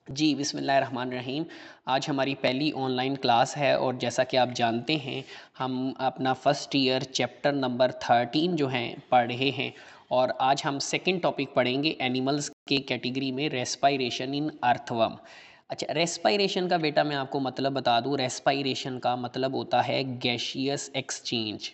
जी, बिस्मिल्लाहिर्रहमानिर्रहीम। आज हमारी पहली ऑनलाइन क्लास है और जैसा कि आप जानते हैं, हम अपना फर्स्ट ईयर चैप्टर नंबर 13 जो हैं पढ़ रहे हैं। और आज हम सेकंड टॉपिक पढ़ेंगे एनिमल्स के कैटेगरी में, रेस्पायरेशन इन अर्थवर्म। अच्छा, रेस्पायरेशन का बेटा मैं आपको मतलब बता दूं। रेस्पायरेशन का मतलब होता है गैशियस एक्सचेंज।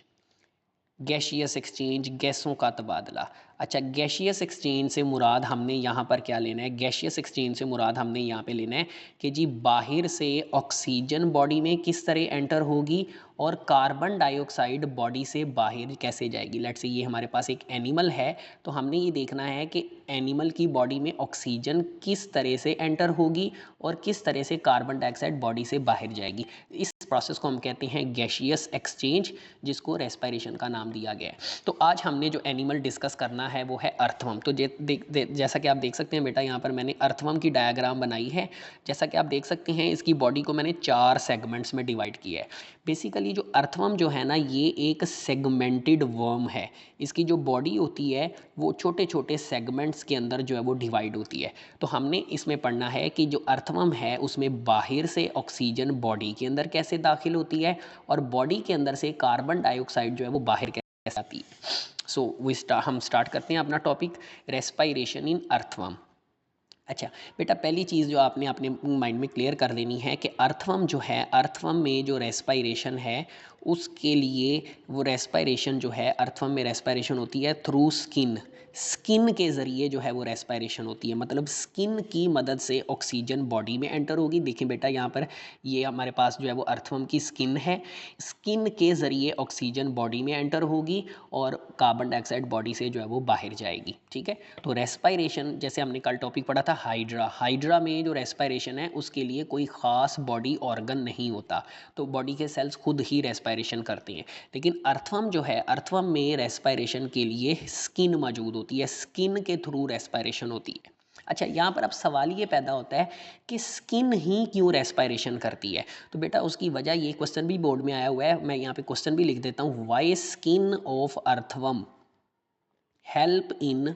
गैशियस एक्सचेंज, गैसों का तबादला। अच्छा, गैशियस एक्सचेंज से मुराद हमने यहाँ पर क्या लेना है? गैशियस एक्सचेंज से मुराद हमने यहाँ पे लेना है कि जी बाहर से ऑक्सीजन बॉडी में किस तरह एंटर होगी और कार्बन डाइऑक्साइड बॉडी से बाहर कैसे जाएगी। लेट्स से ये हमारे पास एक एनिमल है, तो हमने ये देखना है कि एनिमल की बॉडी में ऑक्सीजन किस तरह से एंटर होगी और किस तरह से कार्बन डाइऑक्साइड बॉडी से बाहर जाएगी। इस प्रोसेस को हम कहते हैं गैशियस एक्सचेंज, जिसको रेस्पायरेशन का नाम दिया गया है। तो आज हमने जो एनिमल डिस्कस करना है वो है अर्थवर्म। तो जैसा कि आप देख सकते हैं बेटा, यहाँ पर मैंने अर्थवर्म की डायग्राम बनाई है। जैसा कि आप देख सकते हैं, इसकी बॉडी को मैंने 4 सेगमेंट्स में डिवाइड किया है। बेसिकली जो अर्थवर्म जो है ना, ये एक सेगमेंटेड वर्म है। इसकी जो बॉडी होती है वो छोटे छोटे सेगमेंट्स के अंदर जो है वो डिवाइड होती है। तो हमने इसमें पढ़ना है कि जो अर्थवर्म है उसमें बाहर से ऑक्सीजन बॉडी के अंदर कैसे दाखिल होती है और बॉडी के अंदर से कार्बन डाइऑक्साइड जो है वो बाहर कैसे आती है। हम स्टार्ट करते हैं अपना टॉपिक, रेस्पायरेशन इन अर्थवर्म। अच्छा बेटा, पहली चीज़ जो आपने अपने माइंड में क्लियर कर लेनी है कि अर्थवर्म जो है, अर्थवर्म में जो रेस्पायरेशन है उसके लिए, वो रेस्पायरेशन जो है अर्थवर्म में रेस्पायरेशन होती है थ्रू स्किन। स्किन के ज़रिए जो है वो रेस्पायरेशन होती है, मतलब स्किन की मदद से ऑक्सीजन बॉडी में एंटर होगी। देखिए बेटा, यहाँ पर ये हमारे पास जो है वो अर्थवर्म की स्किन है। स्किन के ज़रिए ऑक्सीजन बॉडी में एंटर होगी और कार्बन डाइऑक्साइड बॉडी से जो है वो बाहर जाएगी। ठीक है, तो रेस्पायरेशन, जैसे हमने कल टॉपिक पढ़ा था हाइड्रा, हाइड्रा में जो रेस्पायरेशन है उसके लिए कोई ख़ास बॉडी ऑर्गन नहीं होता, तो बॉडी के सेल्स खुद ही रेस्पायरेशन करते हैं। लेकिन अर्थवर्म जो है, अर्थवर्म में रेस्पायरेशन के लिए स्किन मौजूद होती है, स्किन के थ्रू रेस्पायरेशन होती है। अच्छा, यहाँ पर अब सवाल ये पैदा होता है कि स्किन ही क्यों रेस्पायरेशन करती है। तो बेटा उसकी वजह, ये क्वेश्चन भी बोर्ड में आया हुआ है, मैं यहाँ पे क्वेश्चन भी लिख देता हूँ। Why skin of earthworm help in,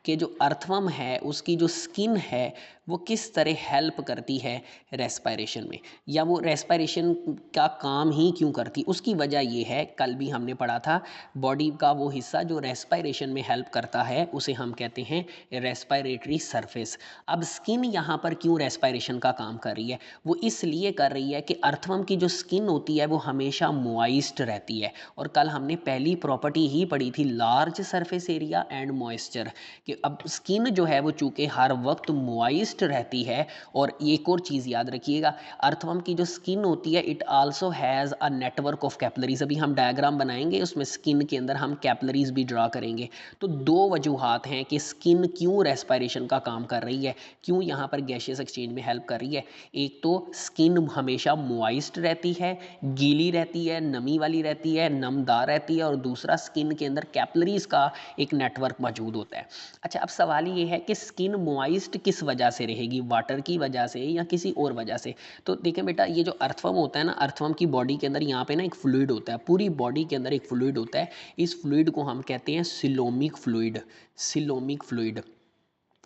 के जो अर्थवर्म है उसकी जो स्किन है वो किस तरह हेल्प करती है रेस्पायरेशन में, या वो रेस्पायरेशन का काम ही क्यों करती। उसकी वजह ये है, कल भी हमने पढ़ा था, बॉडी का वो हिस्सा जो रेस्पायरेशन में हेल्प करता है उसे हम कहते हैं रेस्पायरेटरी सरफेस। अब स्किन यहाँ पर क्यों रेस्पायरेशन का काम कर रही है? वो इसलिए कर रही है कि अर्थवर्म की जो स्किन होती है वो हमेशा मॉइस्ट रहती है। और कल हमने पहली प्रॉपर्टी ही पढ़ी थी, large surface area and moisture, कि अब स्किन जो है वो चूँकि हर वक्त मॉइस्ट रहती है। और एक और चीज़ याद रखिएगा, अर्थवर्म की जो स्किन होती है it also has a network of capillaries. अभी हम डायग्राम बनाएंगे, उसमें स्किन के अंदर हम कैपिलरीज भी ड्रा करेंगे। तो दो वजूहात हैं कि स्किन क्यों रेस्पायरेशन का काम कर रही है, क्यों यहाँ पर गैशियस एक्सचेंज में हेल्प कर रही है। एक तो स्किन हमेशा मॉइस्ट रहती है, गीली रहती है, नमी वाली रहती है, नमदार रहती है, और दूसरा स्किन के अंदर कैपिलरीज का एक नेटवर्क मौजूद होता है। अच्छा, अब सवाल ये है कि स्किन मॉइस्ट किस वजह से रहेगी, वाटर की वजह से या किसी और वजह से। तो देखें बेटा, ये जो अर्थवर्म होता है ना, अर्थवर्म की बॉडी के अंदर यहाँ पे ना एक फ्लूइड होता है, पूरी बॉडी के अंदर एक फ्लूइड होता है। इस फ्लूइड को हम कहते हैं सिलोमिक फ्लूइड, सिलोमिक फ्लूइड।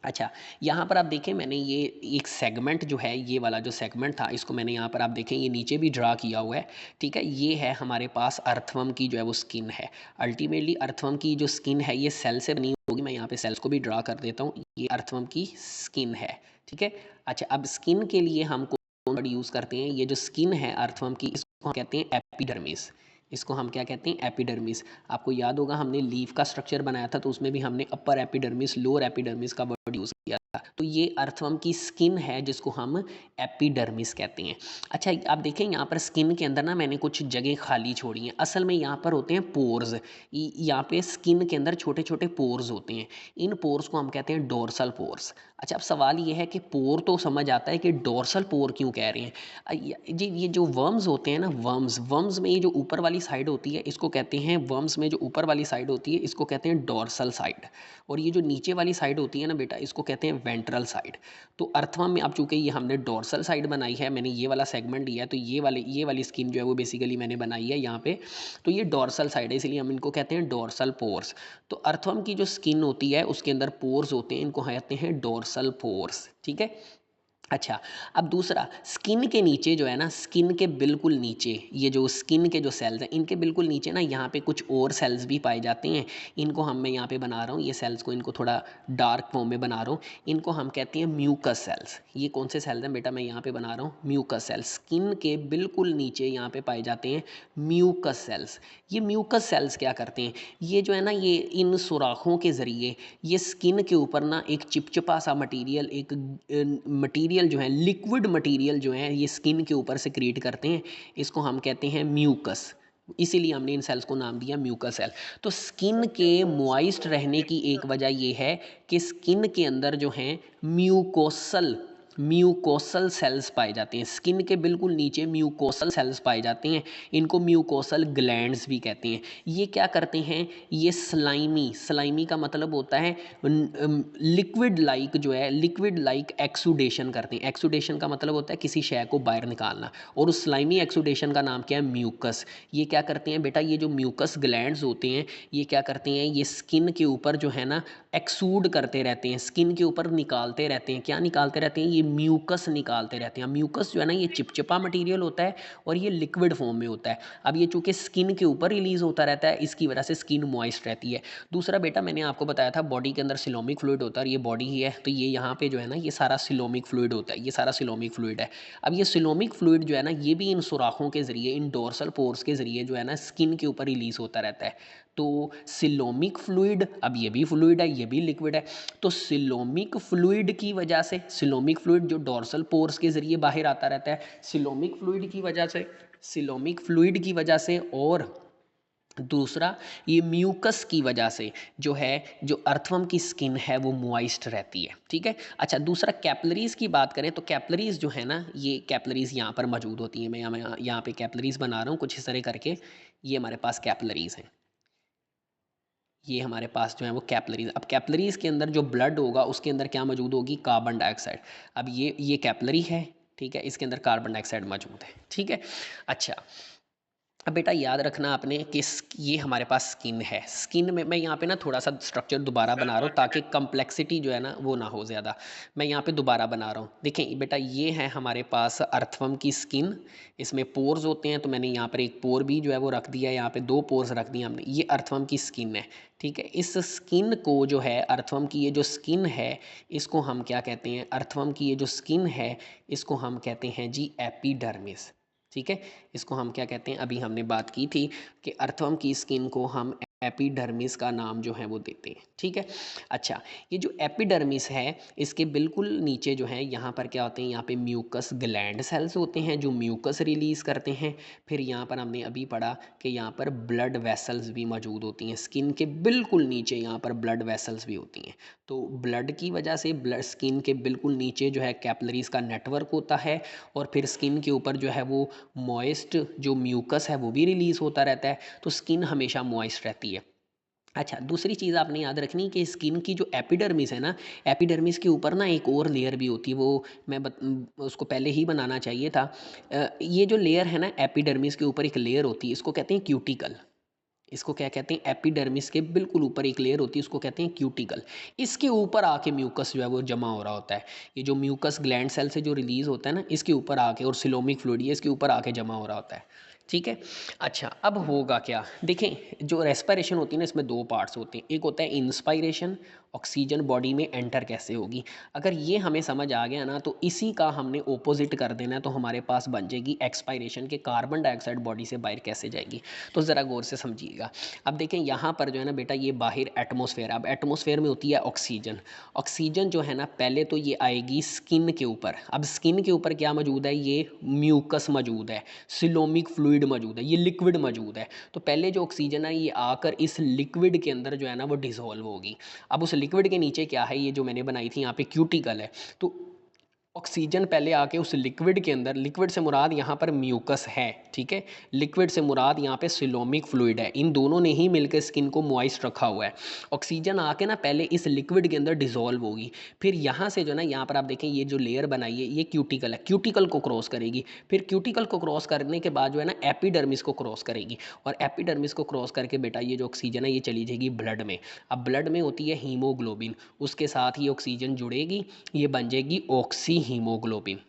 अच्छा, यहाँ पर आप देखें, मैंने ये एक सेगमेंट जो है, ये वाला जो सेगमेंट था, इसको मैंने यहाँ पर आप देखें ये नीचे भी ड्रा किया हुआ है। ठीक है, ये है हमारे पास अर्थवर्म की जो है वो स्किन है। अल्टीमेटली अर्थवर्म की जो स्किन है ये सेल से बनी होगी। मैं यहाँ पे सेल्स को भी ड्रा कर देता हूँ, ये अर्थवर्म की स्किन है। ठीक है, अच्छा अब स्किन के लिए हम कौन वर्ड यूज़ करते हैं? ये जो स्किन है अर्थवर्म की, इसको हम कहते हैं एपिडर्मिस। इसको हम क्या कहते हैं? एपिडर्मिस। आपको याद होगा हमने लीफ का स्ट्रक्चर बनाया था, तो उसमें भी हमने अपर एपिडर्मिस, लोअर एपिडर्मिस का वर्ड यूज़ किया था। तो ये अर्थवर्म की स्किन है जिसको हम एपिडर्मिस कहते हैं। अच्छा, आप देखें यहाँ पर स्किन के अंदर ना मैंने कुछ जगह खाली छोड़ी हैं। असल में यहाँ पर होते हैं पोर्स। यहाँ पे स्किन के अंदर छोटे छोटे पोर्स होते हैं, इन पोर्स को हम कहते हैं डोर्सल पोर्स। अच्छा, अब सवाल ये है कि पोर तो समझ आता है कि डोर्सल पोर क्यों कह रहे हैं। जी, ये जो वर्म्स होते हैं ना, वर्म्स, वर्म्स में ये जो ऊपर वाली साइड होती है इसको कहते हैं, वर्म्स में जो ऊपर वाली साइड होती है इसको कहते हैं डोर्सल साइड। और ये जो नीचे वाली साइड होती है ना बेटा, इसको कहते हैं वेंट्रल साइड। तो अर्थवर्म में अब चूंकि ये हमने डोर्सल साइड बनाई है, मैंने ये वाला सेगमेंट लिया है, तो ये वाली स्किन जो है वो बेसिकली मैंने बनाई है यहाँ पे। तो ये डोर्सल साइड है, इसलिए हम इनको कहते हैं डोर्सल पोर्स। तो अर्थवर्म की जो स्किन होती है उसके अंदर पोर्स होते हैं, इनको कहते हैं डोर्सल पोर्स। ठीक है, अच्छा, अब दूसरा, स्किन के नीचे जो है ना, स्किन के बिल्कुल नीचे, ये जो स्किन के जो सेल्स हैं इनके बिल्कुल नीचे ना यहाँ पे कुछ और सेल्स भी पाए जाते हैं। इनको मैं यहाँ पे बना रहा हूँ, ये सेल्स को इनको थोड़ा डार्क फॉर्म में बना रहा हूँ। इनको हम कहते हैं म्यूकस सेल्स। ये कौन से सेल्स हैं बेटा, मैं यहाँ पे बना रहा हूँ म्यूकस सेल्स। स्किन के बिल्कुल नीचे यहाँ पे पाए जाते हैं म्यूकस सेल्स। ये म्यूकस सेल्स क्या करते हैं, ये जो है ना, ये इन सुराखों के ज़रिए ये स्किन के ऊपर ना एक चिपचिपा सा मटीरियल, एक मटीरियल जो है, लिक्विड मटीरियल जो है, ये स्किन के ऊपर से क्रिएट करते हैं। इसको हम कहते हैं म्यूकस। इसीलिए हमने इन सेल्स को नाम दिया म्यूकस सेल। तो स्किन के मॉइस्ट रहने की एक वजह ये है कि स्किन के अंदर जो है म्यूकोसल सेल्स पाए जाते हैं। स्किन के बिल्कुल नीचे म्यूकोसल सेल्स पाए जाते हैं। इनको म्यूकोसल ग्लैंड्स भी कहते हैं। ये क्या करते हैं, ये स्लाइमी का मतलब होता है लिक्विड लाइक, जो है लिक्विड लाइक एक्सुडेशन करते हैं। एक्सुडेशन का मतलब होता है किसी शय को बाहर निकालना, और उस स्लाइमी एक्सुडेशन का नाम क्या है, म्यूकस। ये क्या करते हैं बेटा, ये जो म्यूकस ग्लैंड्स होते हैं ये क्या करते हैं, ये स्किन के ऊपर जो है ना एक्सूड करते रहते हैं, स्किन के ऊपर निकालते रहते हैं। क्या निकालते रहते हैं, ये म्यूकस निकालते रहते हैं। म्यूकस जो है ना, ये चिपचिपा मटीरियल होता है और ये लिक्विड फॉर्म में होता है। अब ये चूंकि स्किन के ऊपर रिलीज होता रहता है, इसकी वजह से स्किन मॉइस्ट रहती है। दूसरा बेटा, मैंने आपको बताया था बॉडी के अंदर सिलोमिक फ्लूइड होता है, और ये बॉडी ही है, तो ये यहाँ पे जो है ना, ये सारा सिलोमिक फ्लूइड होता है, ये सारा सिलोमिक फ्लूइड है। अब ये सिलोमिक फ्लूइड जो है ना, ये भी इन सुराखों के जरिए, इन डोर्सल पोर्स के जरिए जो है ना, स्किन के ऊपर रिलीज होता रहता है। तो सिलोमिक फ्लूइड, अब ये भी फ्लूइड है, ये भी लिक्विड है। तो सिलोमिक फ्लूइड की वजह से, सिलोमिक फ्लूइड जो डोर्सल पोर्स के जरिए बाहर आता रहता है, सिलोमिक फ्लूइड की वजह से, सिलोमिक फ्लूइड की वजह से, और दूसरा ये म्यूकस की वजह से जो है, जो अर्थवर्म की स्किन है वो मॉइस्ट रहती है। ठीक है। अच्छा, दूसरा कैपलरीज की बात करें तो कैपलरीज जो है ना, ये कैपलरीज यहाँ पर मौजूद होती हैं। मैं यहाँ पे कैपलरीज बना रहा हूँ कुछ इस तरह करके। ये हमारे पास कैपलरीज हैं, ये हमारे पास जो है वो कैपलरीज। अब कैपलरीज के अंदर जो ब्लड होगा उसके अंदर क्या मौजूद होगी, कार्बन डाइऑक्साइड। अब ये कैपलरी है, ठीक है, इसके अंदर कार्बन डाइऑक्साइड मौजूद है। ठीक है। अच्छा, अब बेटा याद रखना आपने कि ये हमारे पास स्किन है। स्किन में मैं यहाँ पे ना थोड़ा सा स्ट्रक्चर दोबारा बना रहा हूँ ताकि कम्प्लेक्सिटी जो है ना वो ना हो ज़्यादा। मैं यहाँ पे दोबारा बना रहा हूँ। देखें बेटा, ये है हमारे पास अर्थवर्म की स्किन। इसमें पोर्स होते हैं, तो मैंने यहाँ पर एक पोर भी जो है वो रख दिया है, यहाँ पे 2 पोर्स रख दिए हमने। ये अर्थवर्म की स्किन है। ठीक है। इस स्किन को जो है, अर्थवर्म की ये जो स्किन है, इसको हम क्या कहते हैं, अर्थवर्म की ये जो स्किन है इसको हम कहते हैं जी एपिडर्मिस। ठीक है। इसको हम क्या कहते हैं, अभी हमने बात की थी कि अर्थवर्म की स्किन को हम एपिडर्मिस का नाम जो है वो देते हैं। ठीक है। अच्छा, ये जो एपिडर्मिस है इसके बिल्कुल नीचे जो है, यहाँ पर क्या होते हैं, यहाँ पे म्यूकस ग्लैंड सेल्स होते हैं जो म्यूकस रिलीज़ करते हैं। फिर यहाँ पर हमने अभी पढ़ा कि यहाँ पर ब्लड वेसल्स भी मौजूद होती हैं। स्किन के बिल्कुल नीचे यहाँ पर ब्लड वेसल्स भी होती हैं। तो ब्लड की वजह से ब्लड, स्किन के बिल्कुल नीचे जो है कैपलरीज का नेटवर्क होता है, और फिर स्किन के ऊपर जो है वो मॉइस्ट जो म्यूकस है वो भी रिलीज़ होता रहता है। तो स्किन हमेशा मॉइस्ट रहती है। अच्छा, दूसरी चीज़ आपने याद रखनी कि स्किन की जो एपिडर्मिस है ना, एपिडर्मिस के ऊपर ना एक और लेयर भी होती है। वो उसको पहले ही बनाना चाहिए था। ये जो लेयर है ना, एपिडर्मिस के ऊपर एक लेयर होती है, इसको कहते हैं क्यूटिकल। इसको क्या कहते हैं, एपिडर्मिस के बिल्कुल ऊपर एक लेयर होती है, उसको कहते हैं क्यूटिकल। इसके ऊपर आके म्यूकस जो है वो जमा हो रहा होता है। ये जो म्यूकस ग्लैंड सेल से जो रिलीज होता है ना, इसके ऊपर आके, और सिलोमिक फ्लूइड ये इसके ऊपर आके जमा हो रहा होता है। ठीक है। अच्छा, अब होगा क्या, देखें जो रेस्पिरेशन होती है ना, इसमें 2 पार्ट्स होते हैं। एक होता है इंस्पायरेशन, ऑक्सीजन बॉडी में एंटर कैसे होगी। अगर ये हमें समझ आ गया ना, तो इसी का हमने ओपोजिट कर देना है, तो हमारे पास बन जाएगी एक्सपायरेशन के, कार्बन डाइऑक्साइड बॉडी से बाहर कैसे जाएगी। तो ज़रा गौर से समझिएगा। अब देखें यहाँ पर जो है ना बेटा, ये बाहर एटमॉस्फेयर, अब एटमॉस्फेयर में होती है ऑक्सीजन। ऑक्सीजन जो है ना, पहले तो ये आएगी स्किन के ऊपर। अब स्किन के ऊपर क्या मौजूद है, ये म्यूकस मौजूद है, सिलोमिक फ्लूइड मौजूद है, ये लिक्विड मौजूद है। तो पहले जो ऑक्सीजन है ये आकर इस लिक्विड के अंदर जो है ना वो डिसॉल्व होगी। अब उस लिक्विड के नीचे क्या है, ये जो मैंने बनाई थी यहाँ पे क्यूटिकल है। तो ऑक्सीजन पहले आके उस लिक्विड के अंदर, लिक्विड से मुराद यहाँ पर म्यूकस है। ठीक है। लिक्विड से मुराद यहाँ पे सिलोमिक फ्लूइड है। इन दोनों ने ही मिलकर स्किन को मॉइस्ट रखा हुआ है। ऑक्सीजन आके ना पहले इस लिक्विड के अंदर डिसॉल्व होगी। फिर यहाँ से जो ना, यहाँ पर आप देखें ये जो लेयर बनाई है ये क्यूटिकल है, क्यूटिकल को क्रॉस करेगी। फिर क्यूटिकल को क्रॉस करने के बाद जो है ना एपिडर्मिस को क्रॉस करेगी, और एपिडर्मिस को क्रॉस करके बेटा ये जो ऑक्सीजन है ये चली जाएगी ब्लड में। अब ब्लड में होती है हीमोग्लोबिन, उसके साथ ही ऑक्सीजन जुड़ेगी, ये बन जाएगी ऑक्सी हीमोग्लोबिन।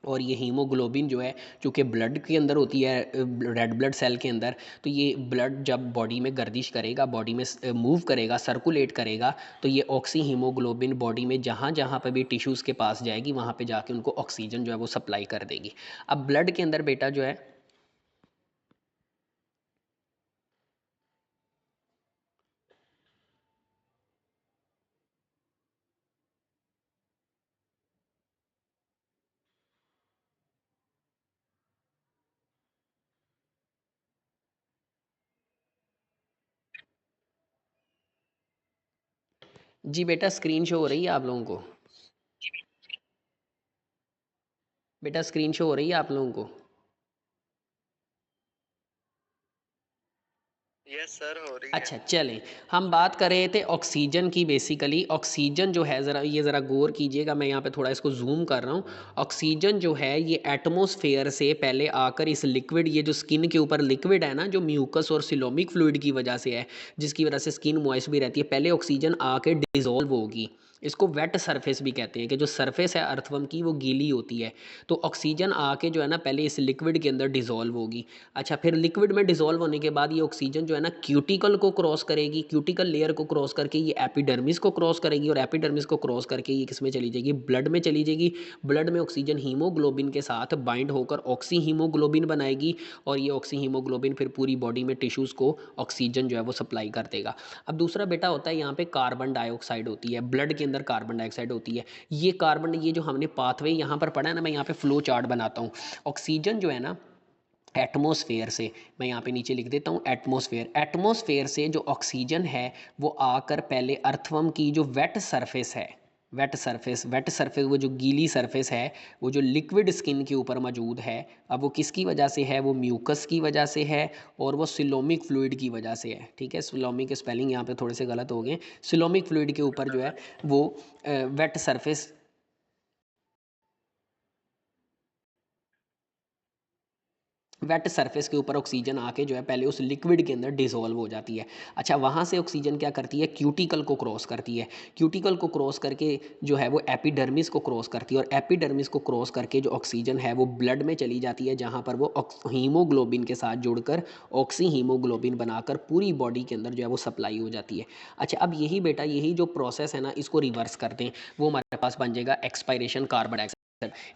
और ये हीमोग्लोबिन जो है चूँकि ब्लड के अंदर होती है, रेड ब्लड सेल के अंदर, तो ये ब्लड जब बॉडी में गर्दिश करेगा, बॉडी में मूव करेगा, सर्कुलेट करेगा, तो ये ऑक्सी हीमोग्लोबिन बॉडी में जहाँ जहाँ पर भी टिश्यूज़ के पास जाएगी वहाँ पे जाके उनको ऑक्सीजन जो है वो सप्लाई कर देगी। अब ब्लड के अंदर बेटा जो है जी बेटा स्क्रीन शो हो रही है आप लोगों को? बेटा स्क्रीन शो हो रही है आप लोगों को? यस सर, हो रही है। अच्छा चलें, हम बात कर रहे थे ऑक्सीजन की। बेसिकली ऑक्सीजन जो है, ज़रा गौर कीजिएगा, मैं यहाँ पे थोड़ा इसको जूम कर रहा हूँ। ऑक्सीजन जो है ये एटमॉस्फेयर से पहले आकर इस लिक्विड, ये जो स्किन के ऊपर लिक्विड है ना, जो म्यूकस और सिलोमिक फ्लूइड की वजह से है, जिसकी वजह से स्किन मॉइस्ट भी रहती है, पहले ऑक्सीजन आके डिजोल्व होगी। इसको वेट सरफेस भी कहते हैं कि जो सरफेस है अर्थवर्म की वो गीली होती है, तो ऑक्सीजन आके जो है ना पहले इस लिक्विड के अंदर डिजोल्व होगी। अच्छा, फिर लिक्विड में डिसॉल्व होने के बाद ये ऑक्सीजन जो है ना क्यूटिकल को क्रॉस करेगी, क्यूटिकल लेयर को क्रॉस करके ये एपिडर्मिस को क्रॉस करेगी, और एपिडर्मिस को क्रॉस करके ये किस में चली जाएगी? ब्लड में चली जाएगी। ब्लड में ऑक्सीजन हीमोग्लोबिन के साथ बाइंड होकर ऑक्सी हीमोग्लोबिन बनाएगी, और ये ऑक्सी हीमोग्लोबिन फिर पूरी बॉडी में टिश्यूज़ को ऑक्सीजन जो है वो सप्लाई कर देगा। अब दूसरा बेटा होता है यहाँ पे कार्बन डाइऑक्साइड होती है, ब्लड के अंदर कार्बन डाइऑक्साइड होती है। ये जो हमने पाथवे यहाँ पर पढ़ा है ना, मैं यहाँ पे फ्लो चार्ट बनाता हूँ। ऑक्सीजन जो है ना एटमॉस्फेयर से, मैं यहाँ पे नीचे लिख देता हूँ एटमॉस्फेयर से जो ऑक्सीजन है वो आकर पहले अर्थवर्म की जो वेट सरफेस है, वेट सरफेस वो जो गीली सरफेस है, वो जो लिक्विड स्किन के ऊपर मौजूद है, अब वो किसकी वजह से है? वो म्यूकस की वजह से है, और वो सिलोमिक फ्लूइड की वजह से है। ठीक है, सिलोमिक स्पेलिंग यहाँ पे थोड़े से गलत हो गए। सिलोमिक फ्लूइड के ऊपर जो है वो वेट सरफेस वेट सरफेस के ऊपर ऑक्सीजन आके जो है पहले उस लिक्विड के अंदर डिसॉल्व हो जाती है। अच्छा, वहाँ से ऑक्सीजन क्या करती है? क्यूटिकल को क्रॉस करती है। क्यूटिकल को क्रॉस करके जो है वो एपिडर्मिस को क्रॉस करती है, और एपिडर्मिस को क्रॉस करके जो ऑक्सीजन है वो ब्लड में चली जाती है, जहाँ पर वो हीमोग्लोबिन के साथ जुड़कर ऑक्सी हीमोग्लोबिन बनाकर पूरी बॉडी के अंदर जो है वो सप्लाई हो जाती है। अच्छा, अब यही बेटा यही जो प्रोसेस है ना, इसको रिवर्स करते हैं, वो हमारे पास बन जाएगा एक्सपायरेशन कार्बन डाइऑक्साइड।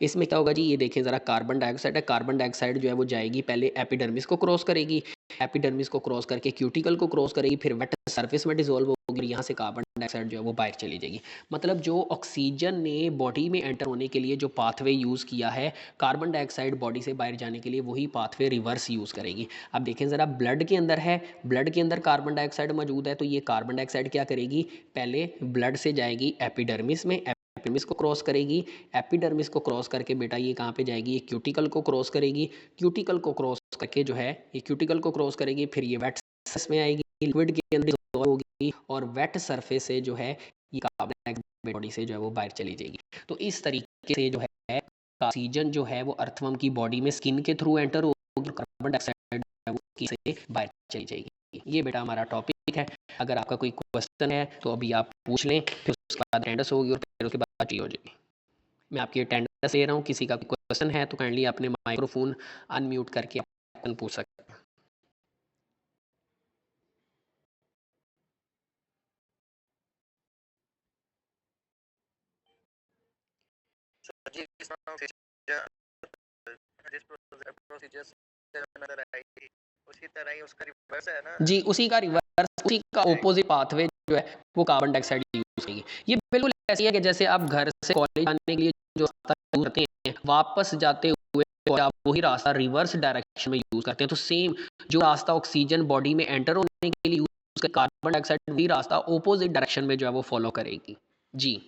इसमें क्या होगा जी, ये देखें ज़रा, कार्बन डाइऑक्साइड है, कार्बन डाइऑक्साइड जो है वो जाएगी पहले एपिडर्मिस को क्रॉस करेगी, एपिडर्मिस को क्रॉस करके क्यूटिकल को क्रॉस करेगी, फिर वेट सरफेस में डिसॉल्व होगी, यहाँ से कार्बन डाइऑक्साइड जो है वो बाहर चली जाएगी। मतलब जो ऑक्सीजन ने बॉडी में एंटर होने के लिए जो पाथवे यूज़ किया है, कार्बन डाइऑक्साइड बॉडी से बाहर जाने के लिए वही पाथवे रिवर्स यूज़ करेगी। अब देखें ज़रा, ब्लड के अंदर है, ब्लड के अंदर कार्बन डाइऑक्साइड मौजूद है, तो ये कार्बन डाइऑक्साइड क्या करेगी? पहले ब्लड से जाएगी एपिडर्मिस में, एपिडर्मिस को क्रॉस करेगी, एपिडर्मिस को क्रॉस करके बेटा ये कहाँ पे जाएगी? ये क्यूटिकल को क्रॉस करेगी, क्यूटिकल को क्रॉस करके जो है ये क्यूटिकल को क्रॉस करेगी, फिर ये वेट सरफेस में आएगी, लिक्विड के अंदर डिसॉल्व होगी, और वेट सरफेस से जो है ये कार्बन डाइऑक्साइड बॉडी से जो है वो बाहर चली जाएगी। तो इस तरीके से जो है ऑक्सीजन जो है वो अर्थवर्म की बॉडी में स्किन के थ्रू एंटर होगी, कार्बन डाइऑक्साइड से बाहर चली जाएगी। ये बेटा हमारा टॉपिक है। अगर आपका कोई क्वेश्चन है तो अभी आप पूछ लें, फिर उसके बाद अटेंडेंस होगी और फिर उसके बाद हो जाएगी। मैं आपकी अटेंडेंस ले रहा हूँ, किसी का क्वेश्चन है तो काइंडली अपने माइक्रोफोन अनम्यूट करके आप पूछ सकते हैं। जी, जिस प्रोसीजर से नजर आई उसी तरह ही उसका रिवर्स है ना? जी, उसी का रिवर्स, उसी का ऑपोजिट पाथवे जो है वो कार्बन डाइऑक्साइड यूज करेगी। ये बिल्कुल ऐसी है कि जैसे आप घर से कॉलेज जाने के लिए जो रास्ता यूज करते हैं, वापस जाते हुए आप वही रास्ता रिवर्स डायरेक्शन में यूज करते हैं। तो सेम जो रास्ता ऑक्सीजन बॉडी में एंटर होने के लिए यूज कर, कार्बन डाइऑक्साइड वही रास्ता ऑपोजिट डायरेक्शन में जो है वो फॉलो करेगी। जी।